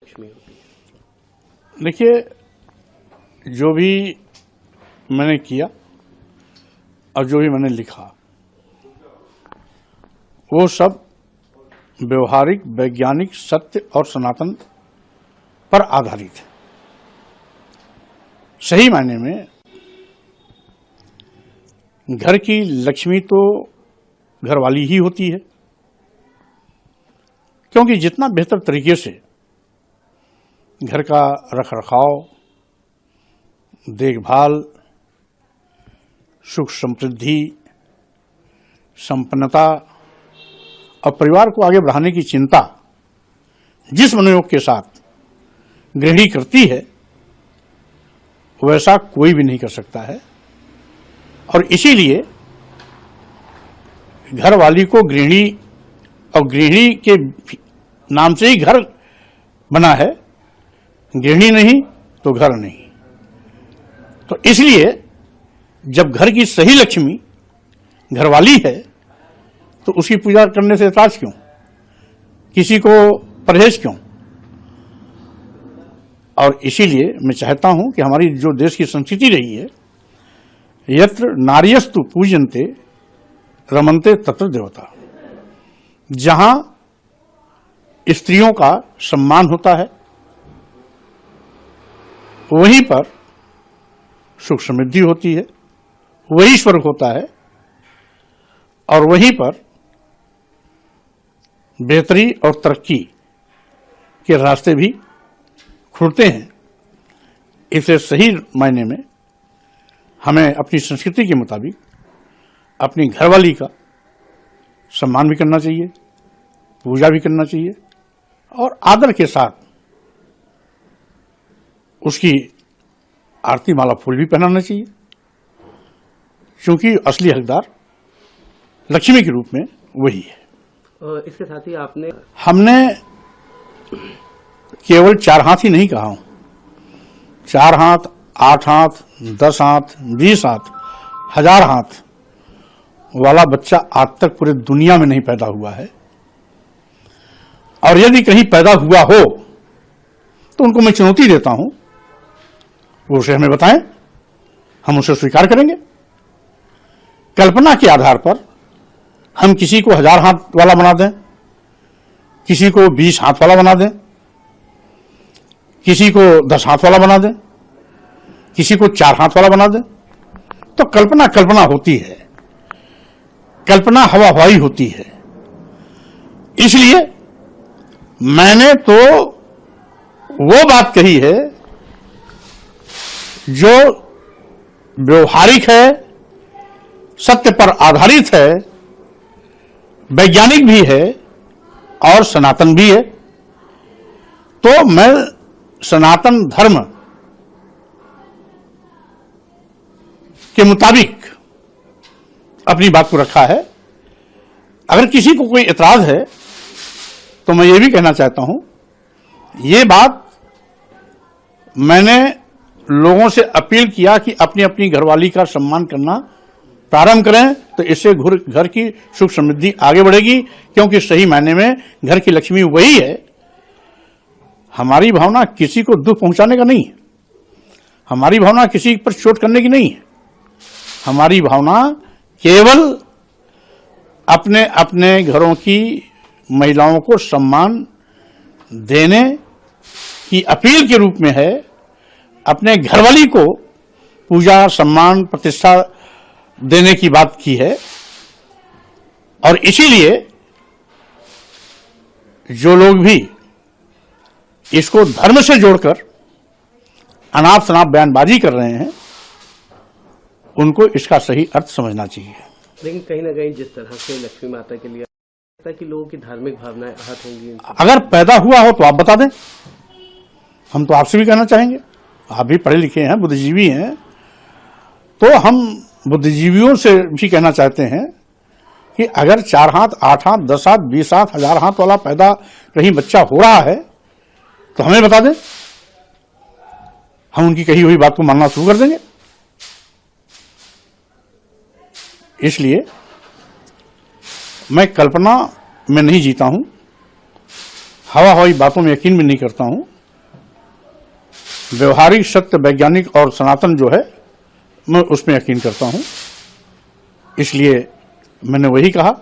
लक्ष्मी होती है? देखिए, जो भी मैंने किया और जो भी मैंने लिखा वो सब व्यवहारिक, वैज्ञानिक, सत्य और सनातन पर आधारित है। सही मायने में घर की लक्ष्मी तो घरवाली ही होती है, क्योंकि जितना बेहतर तरीके से घर का रखरखाव, देखभाल, सुख समृद्धि, संपन्नता और परिवार को आगे बढ़ाने की चिंता जिस मनोयोग के साथ गृहिणी करती है वैसा कोई भी नहीं कर सकता है। और इसीलिए घर वाली को गृहिणी, और गृहिणी के नाम से ही घर बना है, गृहिणी नहीं तो घर नहीं। तो इसलिए जब घर की सही लक्ष्मी घरवाली है तो उसकी पूजा करने से ऐतराज क्यों, किसी को परहेज क्यों। और इसीलिए मैं चाहता हूं कि हमारी जो देश की संस्कृति रही है, यत्र नार्यस्तु पूजन्ते रमन्ते तत्र देवता, जहां स्त्रियों का सम्मान होता है वहीं पर सुख समृद्धि होती है, वही स्वर्ग होता है और वहीं पर बेहतरी और तरक्की के रास्ते भी खुलते हैं। इसे सही मायने में हमें अपनी संस्कृति के मुताबिक अपनी घरवाली का सम्मान भी करना चाहिए, पूजा भी करना चाहिए और आदर के साथ उसकी आरती माला फूल भी पहनाना चाहिए, क्योंकि असली हकदार लक्ष्मी के रूप में वही है। इसके साथ ही हमने केवल 4 हाथ ही नहीं कहा हूं, 4 हाथ, 8 हाथ, 10 हाथ, 20 हाथ, 1000 हाथ वाला बच्चा आज तक पूरे दुनिया में नहीं पैदा हुआ है। और यदि कहीं पैदा हुआ हो तो उनको मैं चुनौती देता हूं, वो उसे हमें बताएं, हम उसे स्वीकार करेंगे। कल्पना के आधार पर हम किसी को 1000 हाथ वाला बना दें, किसी को 20 हाथ वाला बना दें, किसी को 10 हाथ वाला बना दें, किसी को 4 हाथ वाला बना दें, तो कल्पना कल्पना होती है, कल्पना हवा हवाई होती है। इसलिए मैंने तो वो बात कही है जो व्यवहारिक है, सत्य पर आधारित है, वैज्ञानिक भी है और सनातन भी है। तो मैं सनातन धर्म के मुताबिक अपनी बात को रखा है। अगर किसी को कोई एतराज है तो मैं ये भी कहना चाहता हूं, ये बात मैंने लोगों से अपील किया कि अपनी अपनी घरवाली का सम्मान करना प्रारंभ करें, तो इससे घर की सुख समृद्धि आगे बढ़ेगी, क्योंकि सही मायने में घर की लक्ष्मी वही है। हमारी भावना किसी को दुख पहुंचाने का नहीं है, हमारी भावना किसी पर चोट करने की नहीं है, हमारी भावना केवल अपने अपने घरों की महिलाओं को सम्मान देने की अपील के रूप में है। अपने घरवाली को पूजा, सम्मान, प्रतिष्ठा देने की बात की है। और इसीलिए जो लोग भी इसको धर्म से जोड़कर अनाप शनाप बयानबाजी कर रहे हैं, उनको इसका सही अर्थ समझना चाहिए। लेकिन कहीं ना कहीं जिस तरह से लक्ष्मी माता के लिए कि लोगों की धार्मिक भावनाएं आहत होंगी, अगर पैदा हुआ हो तो आप बता दें, हम तो आपसे भी कहना चाहेंगे, आप भी पढ़े लिखे हैं, बुद्धिजीवी हैं, तो हम बुद्धिजीवियों से भी कहना चाहते हैं कि अगर 4 हाथ, 8 हाथ, 10 हाथ, 20 हाथ, 1000 हाथ वाला पैदा कहीं बच्चा हो रहा है तो हमें बता दें, हम उनकी कही हुई बात को मानना शुरू कर देंगे। इसलिए मैं कल्पना में नहीं जीता हूं, हवा हवाई बातों में यकीन भी नहीं करता हूं। व्यवहारिक, सत्य, वैज्ञानिक और सनातन जो है मैं उसमें यकीन करता हूं। इसलिए मैंने वही कहा